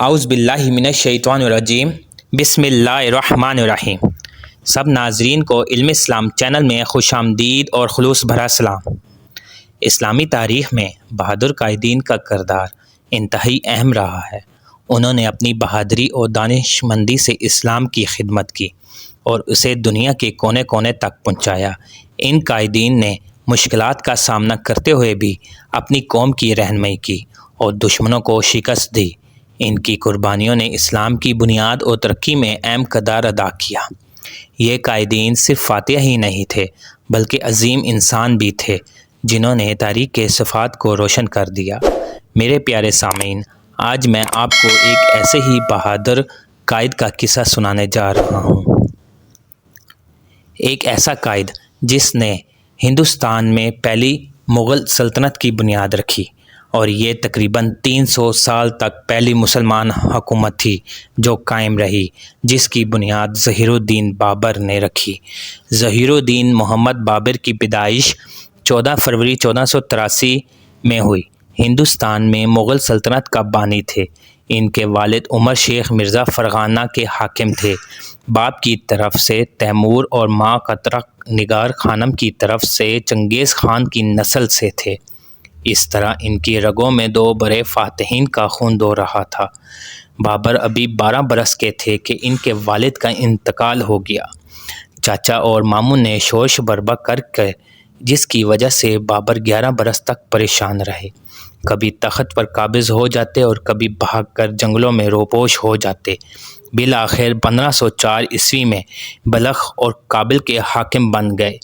اعوذ باللہ من الشیطان الرجیم بسم اللہ الرحمن الرحیم۔ سب ناظرین کو علم اسلام چینل میں خوش آمدید اور خلوص بھرا سلام۔ اسلامی تاریخ میں بہادر قائدین کا کردار انتہائی اہم رہا ہے۔ انہوں نے اپنی بہادری اور دانش مندی سے اسلام کی خدمت کی اور اسے دنیا کے کونے کونے تک پہنچایا۔ ان قائدین نے مشکلات کا سامنا کرتے ہوئے بھی اپنی قوم کی رہنمائی کی اور دشمنوں کو شکست دی۔ ان کی قربانیوں نے اسلام کی بنیاد اور ترقی میں اہم کردار ادا کیا۔ یہ قائدین صرف فاتح ہی نہیں تھے بلکہ عظیم انسان بھی تھے جنہوں نے تاریخ کے صفحات کو روشن کر دیا۔ میرے پیارے سامعین، آج میں آپ کو ایک ایسے ہی بہادر قائد کا قصہ سنانے جا رہا ہوں۔ ایک ایسا قائد جس نے ہندوستان میں پہلی مغل سلطنت کی بنیاد رکھی، اور یہ تقریباً 300 سال تک پہلی مسلمان حکومت تھی جو قائم رہی، جس کی بنیاد ظہیر الدین بابر نے رکھی۔ ظہیر الدین محمد بابر کی پیدائش 14 فروری 1483 میں ہوئی۔ ہندوستان میں مغل سلطنت کا بانی تھے۔ ان کے والد عمر شیخ مرزا فرغانہ کے حاکم تھے۔ باپ کی طرف سے تیمور اور ماں قطرہ نگار خانم کی طرف سے چنگیز خان کی نسل سے تھے۔ اس طرح ان کی رگوں میں دو بڑے فاتحین کا خون دوڑ رہا تھا۔ بابر ابھی 12 برس کے تھے کہ ان کے والد کا انتقال ہو گیا۔ چاچا اور ماموں نے شور شرابہ کر کے، جس کی وجہ سے بابر 11 برس تک پریشان رہے۔ کبھی تخت پر قابض ہو جاتے اور کبھی بھاگ کر جنگلوں میں روپوش ہو جاتے۔ بالآخر 1504 عیسوی میں بلخ اور کابل کے حاکم بن گئے۔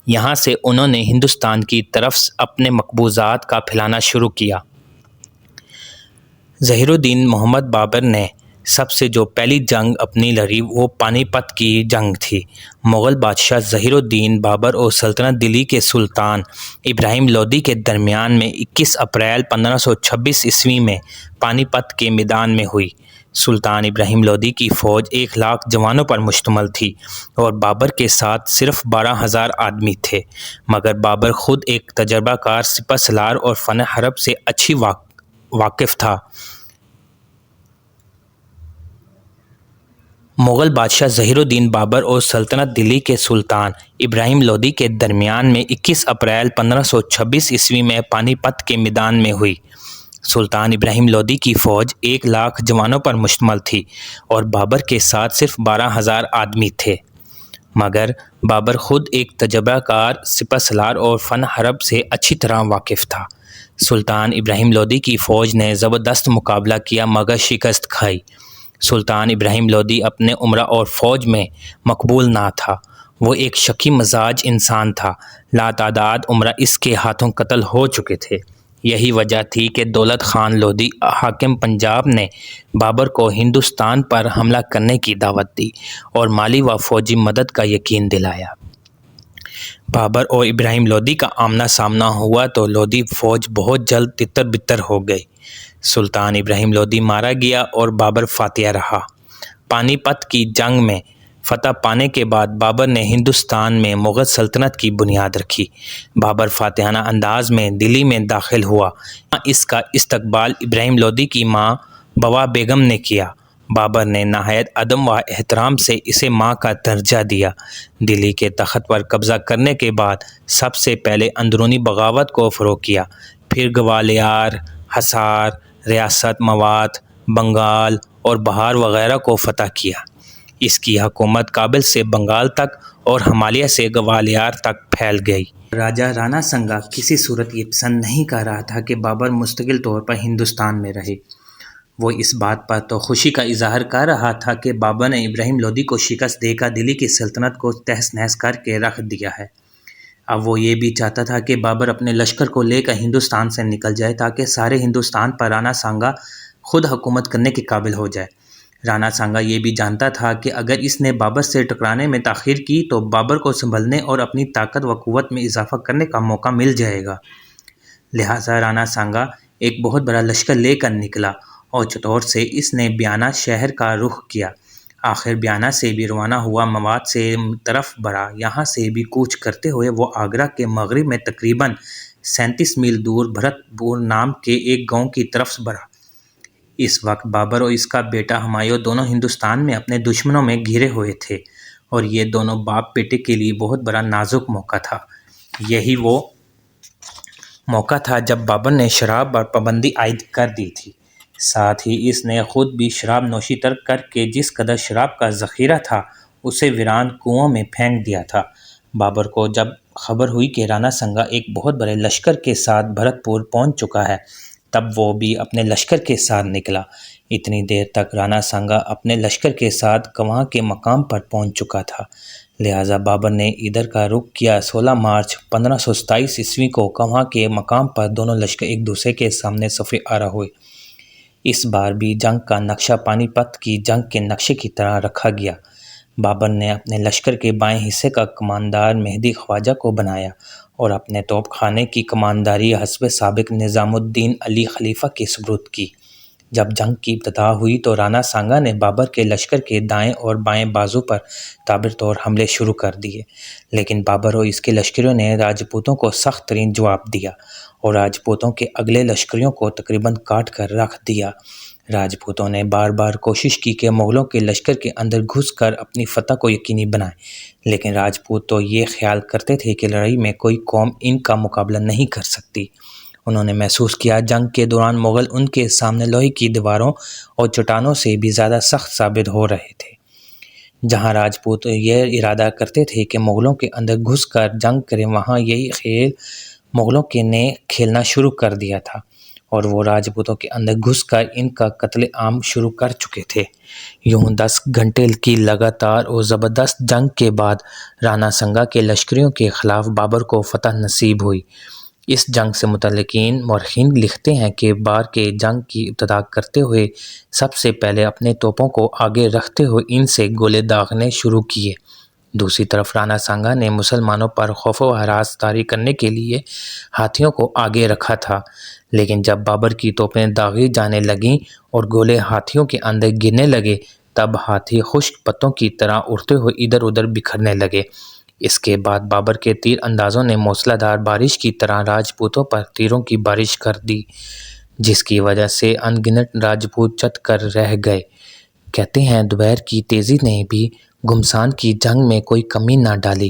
یہاں سے انہوں نے ہندوستان کی طرف اپنے مقبوضات کا پھیلانا شروع کیا۔ ظہیر الدین محمد بابر نے سب سے جو پہلی جنگ اپنی لڑی وہ پانی پت کی جنگ تھی۔ مغل بادشاہ ظہیر الدین بابر اور سلطنت دلی کے سلطان ابراہیم لودھی کے درمیان میں 21 اپریل 1526 عیسوی میں پانی پت کے میدان میں ہوئی۔ سلطان ابراہیم لودھی کی فوج 1 لاکھ جوانوں پر مشتمل تھی اور بابر کے ساتھ صرف 12,000 آدمی تھے، مگر بابر خود ایک تجربہ کار سپہ سالار اور فن حرب سے اچھی واقف تھا۔ مغل بادشاہ ظہیر الدین بابر اور سلطنت دلی کے سلطان ابراہیم لودھی کے درمیان میں 21 اپریل 1526 عیسوی میں پانی پت کے میدان میں ہوئی۔ سلطان ابراہیم لودھی کی فوج 1 لاکھ جوانوں پر مشتمل تھی اور بابر کے ساتھ صرف 12,000 آدمی تھے، مگر بابر خود ایک تجربہ کار سپہ سالار اور فن حرب سے اچھی طرح واقف تھا۔ سلطان ابراہیم لودھی کی فوج نے زبردست مقابلہ کیا مگر شکست کھائی۔ سلطان ابراہیم لودھی اپنے امراء اور فوج میں مقبول نہ تھا۔ وہ ایک شکی مزاج انسان تھا۔ لاتعداد امراء اس کے ہاتھوں قتل ہو چکے تھے۔ یہی وجہ تھی کہ دولت خان لودھی حاکم پنجاب نے بابر کو ہندوستان پر حملہ کرنے کی دعوت دی اور مالی و فوجی مدد کا یقین دلایا۔ بابر اور ابراہیم لودھی کا آمنا سامنا ہوا تو لودھی فوج بہت جلد تتر بتر ہو گئی۔ سلطان ابراہیم لودھی مارا گیا اور بابر فاتح رہا۔ پانی پت کی جنگ میں فتح پانے کے بعد بابر نے ہندوستان میں مغل سلطنت کی بنیاد رکھی۔ بابر فاتحانہ انداز میں دلی میں داخل ہوا۔ اس کا استقبال ابراہیم لودھی کی ماں بوا بیگم نے کیا۔ بابر نے نہایت ادب و احترام سے اسے ماں کا درجہ دیا۔ دلی کے تخت پر قبضہ کرنے کے بعد سب سے پہلے اندرونی بغاوت کو فروغ کیا، پھر گوالیار، حصار، ریاست موات، بنگال اور بہار وغیرہ کو فتح کیا۔ اس کی حکومت کابل سے بنگال تک اور ہمالیہ سے گوالیار تک پھیل گئی۔ راجہ رانا سنگا کسی صورت یہ پسند نہیں کر رہا تھا کہ بابر مستقل طور پر ہندوستان میں رہے۔ وہ اس بات پر تو خوشی کا اظہار کر رہا تھا کہ بابر نے ابراہیم لودھی کو شکست دے کر دلی کی سلطنت کو تہس نہس کر کے رکھ دیا ہے۔ اب وہ یہ بھی چاہتا تھا کہ بابر اپنے لشکر کو لے کر ہندوستان سے نکل جائے تاکہ سارے ہندوستان پر رانا سانگا خود حکومت کرنے کے قابل ہو جائے۔ رانا سانگا یہ بھی جانتا تھا کہ اگر اس نے بابر سے ٹکرانے میں تاخیر کی تو بابر کو سنبھلنے اور اپنی طاقت و قوت میں اضافہ کرنے کا موقع مل جائے گا۔ لہٰذا رانا سانگا ایک بہت بڑا لشکر لے کر نکلا اور چتور سے اس نے بیانہ شہر کا رخ کیا۔ آخر بیانہ سے بھی روانہ ہوا مواد سے طرف بڑھا۔ یہاں سے بھی کوچ کرتے ہوئے وہ آگرہ کے مغرب میں تقریباً 37 میل دور بھرت پور نام کے ایک گاؤں کی طرف بڑھا۔ اس وقت بابر اور اس کا بیٹا ہمایوں دونوں ہندوستان میں اپنے دشمنوں میں گھرے ہوئے تھے اور یہ دونوں باپ بیٹے کے لیے بہت بڑا نازک موقع تھا۔ یہی وہ موقع تھا جب بابر نے شراب پر پابندی عائد کر دی تھی۔ ساتھ ہی اس نے خود بھی شراب نوشی ترک کر کے جس قدر شراب کا ذخیرہ تھا اسے ویران کنوؤں میں پھینک دیا تھا۔ بابر کو جب خبر ہوئی کہ رانا سنگا ایک بہت بڑے لشکر کے ساتھ بھرت پور پہنچ چکا ہے، تب وہ بھی اپنے لشکر کے ساتھ نکلا۔ اتنی دیر تک رانا سنگا اپنے لشکر کے ساتھ کنوا کے مقام پر پہنچ چکا تھا، لہٰذا بابر نے ادھر کا رخ کیا۔ 16 مارچ 1527 عیسوی کو کنوا کے مقام پر دونوں لشکر ایک دوسرے کے سامنے صف آرا ہوئے۔ اس بار بھی جنگ کا نقشہ پانی پت کی جنگ کے نقشے کی طرح رکھا گیا۔ بابر نے اپنے لشکر کے بائیں حصے کا کماندار مہدی خواجہ کو بنایا اور اپنے توپ خانے کی کمانداری حسب سابق نظام الدین علی خلیفہ کے سپرد کی۔ جب جنگ کی ابتدا ہوئی تو رانا سانگا نے بابر کے لشکر کے دائیں اور بائیں بازو پر تابڑتوڑ حملے شروع کر دیے، لیکن بابر اور اس کے لشکریوں نے راجپوتوں کو سخت ترین جواب دیا اور راجپوتوں کے اگلے لشکریوں کو تقریباً کاٹ کر رکھ دیا۔ راجپوتوں نے بار بار کوشش کی کہ مغلوں کے لشکر کے اندر گھس کر اپنی فتح کو یقینی بنائیں، لیکن راجپوت تو یہ خیال کرتے تھے کہ لڑائی میں کوئی قوم ان کا مقابلہ نہیں کر سکتی۔ انہوں نے محسوس کیا جنگ کے دوران مغل ان کے سامنے لوہے کی دیواروں اور چٹانوں سے بھی زیادہ سخت ثابت ہو رہے تھے۔ جہاں راجپوت یہ ارادہ کرتے تھے کہ مغلوں کے اندر گھس کر جنگ کریں، وہاں یہی کھیل مغلوں کے نے کھیلنا شروع کر دیا تھا اور وہ راجپوتوں کے اندر گھس کر ان کا قتل عام شروع کر چکے تھے۔ یوں 10 گھنٹے کی لگاتار اور زبردست جنگ کے بعد رانا سنگا کے لشکریوں کے خلاف بابر کو فتح نصیب ہوئی۔ اس جنگ سے متعلقین مورخین لکھتے ہیں کہ بار کے جنگ کی ابتدا کرتے ہوئے سب سے پہلے اپنے توپوں کو آگے رکھتے ہوئے ان سے گولے داغنے شروع کیے۔ دوسری طرف رانا سانگا نے مسلمانوں پر خوف و ہراس طاری کرنے کے لیے ہاتھیوں کو آگے رکھا تھا، لیکن جب بابر کی توپیں داغی جانے لگیں اور گولے ہاتھیوں کے اندر گرنے لگے، تب ہاتھی خشک پتوں کی طرح اڑتے ہوئے ادھر ادھر بکھرنے لگے۔ اس کے بعد بابر کے تیر اندازوں نے موسلا دھار بارش کی طرح راجپوتوں پر تیروں کی بارش کر دی، جس کی وجہ سے ان گنت راجپوت چت کر رہ گئے۔ کہتے ہیں دوپہر کی تیزی نے بھی گھمسان کی جنگ میں کوئی کمی نہ ڈالی۔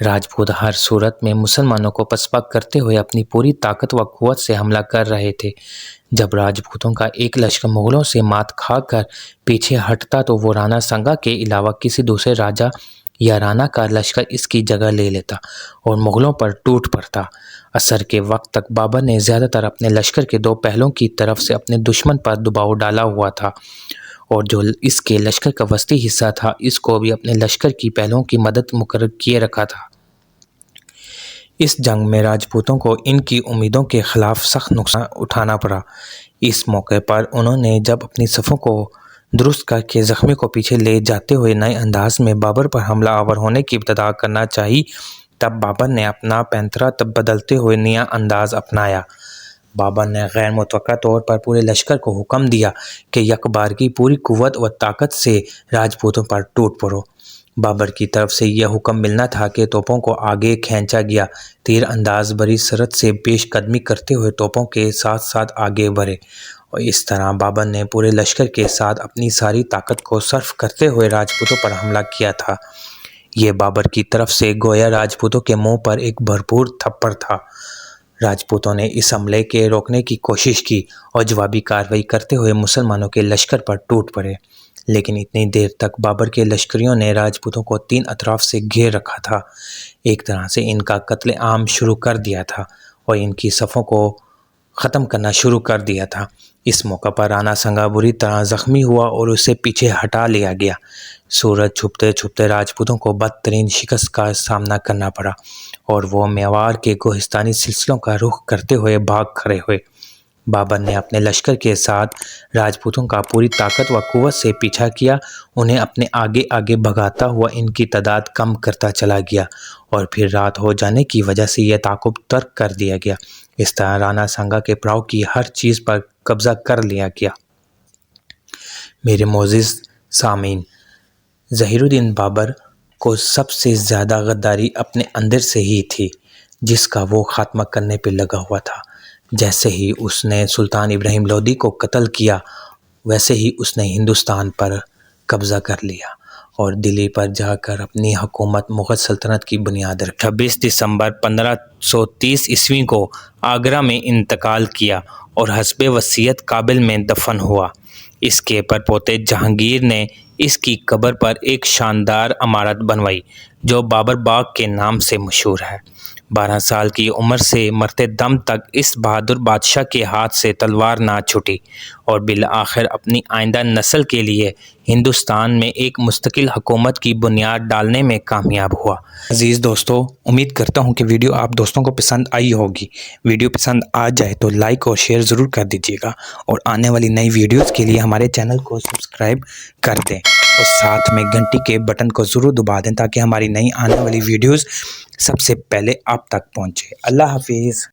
راجپوت ہر صورت میں مسلمانوں کو پسپا کرتے ہوئے اپنی پوری طاقت و قوت سے حملہ کر رہے تھے۔ جب راجپوتوں کا ایک لشکر مغلوں سے مات کھا کر پیچھے ہٹتا تو وہ رانا سنگا کے علاوہ کسی دوسرے راجا یا رانا کا لشکر اس کی جگہ لے لیتا اور مغلوں پر ٹوٹ پڑتا۔ عصر کے وقت تک بابر نے زیادہ تر اپنے لشکر کے 2 پہلوؤں کی طرف سے اپنے دشمن پر دباؤ ڈالا ہوا تھا، اور جو اس کے لشکر کا وسطی حصہ تھا اس کو بھی اپنے لشکر کی پہلوؤں کی مدد مقرر کیے رکھا تھا۔ اس جنگ میں راجپوتوں کو ان کی امیدوں کے خلاف سخت نقصان اٹھانا پڑا۔ اس موقع پر انہوں نے جب اپنی صفوں کو درست کر کے زخمی کو پیچھے لے جاتے ہوئے نئے انداز میں بابر پر حملہ آور ہونے کی ابتدا کرنا چاہی، تب بابر نے اپنا پینترا بدلتے ہوئے نیا انداز اپنایا۔ بابر نے غیر متوقع طور پر پورے لشکر کو حکم دیا کہ یک بارگی پوری قوت و طاقت سے راجپوتوں پر ٹوٹ پڑو۔ بابر کی طرف سے یہ حکم ملنا تھا کہ توپوں کو آگے کھینچا گیا۔ تیر انداز بڑی سرعت سے پیش قدمی کرتے ہوئے توپوں کے ساتھ ساتھ آگے بڑھے اور اس طرح بابر نے پورے لشکر کے ساتھ اپنی ساری طاقت کو صرف کرتے ہوئے راجپوتوں پر حملہ کیا تھا۔ یہ بابر کی طرف سے گویا راجپوتوں کے منہ پر ایک بھرپور تھپڑ تھا۔ راجپوتوں نے اس حملے کے روکنے کی کوشش کی اور جوابی کارروائی کرتے ہوئے مسلمانوں کے لشکر پر ٹوٹ پڑے، لیکن اتنی دیر تک بابر کے لشکریوں نے راجپوتوں کو 3 اطراف سے گھیر رکھا تھا، ایک طرح سے ان کا قتل عام شروع کر دیا تھا اور ان کی صفوں کو ختم کرنا شروع کر دیا تھا۔ اس موقع پر رانا سنگا بری طرح زخمی ہوا اور اسے پیچھے ہٹا لیا گیا۔ سورج چھپتے چھپتے راجپوتوں کو بدترین شکست کا سامنا کرنا پڑا اور وہ میواڑ کے کوہستانی سلسلوں کا رخ کرتے ہوئے بھاگ کھڑے ہوئے۔ بابر نے اپنے لشکر کے ساتھ راجپوتوں کا پوری طاقت و قوت سے پیچھا کیا، انہیں اپنے آگے آگے بھگاتا ہوا ان کی تعداد کم کرتا چلا گیا اور پھر رات ہو جانے کی وجہ سے یہ تعاقب ترک کر دیا گیا۔ اس طرح رانا سنگا کے پڑاؤ کی ہر چیز پر قبضہ کر لیا گیا۔ میرے معزز سامعین، ظہیر الدین بابر کو سب سے زیادہ غداری اپنے اندر سے ہی تھی، جس کا وہ خاتمہ کرنے پہ لگا ہوا تھا۔ جیسے ہی اس نے سلطان ابراہیم لودھی کو قتل کیا ویسے ہی اس نے ہندوستان پر قبضہ کر لیا اور دلی پر جا کر اپنی حکومت مغل سلطنت کی بنیاد رکھی۔ 26 دسمبر 1530 عیسوی کو آگرہ میں انتقال کیا اور حسب وصیت کابل میں دفن ہوا۔ اس کے پرپوتے جہانگیر نے اس کی قبر پر ایک شاندار عمارت بنوائی جو بابر باغ کے نام سے مشہور ہے۔ 12 سال کی عمر سے مرتے دم تک اس بہادر بادشاہ کے ہاتھ سے تلوار نہ چھٹی اور بالآخر اپنی آئندہ نسل کے لیے ہندوستان میں ایک مستقل حکومت کی بنیاد ڈالنے میں کامیاب ہوا۔ عزیز دوستو، امید کرتا ہوں کہ ویڈیو آپ دوستوں کو پسند آئی ہوگی۔ ویڈیو پسند آ جائے تو لائک اور شیئر ضرور کر دیجیے گا اور آنے والی نئی ویڈیوز کے لیے ہمارے چینل کو سبسکرائب کر دیں اور ساتھ میں گھنٹی کے بٹن کو ضرور دبا دیں تاکہ ہماری نئی آنے والی ویڈیوز سب سے پہلے آپ تک پہنچے۔ اللہ حافظ۔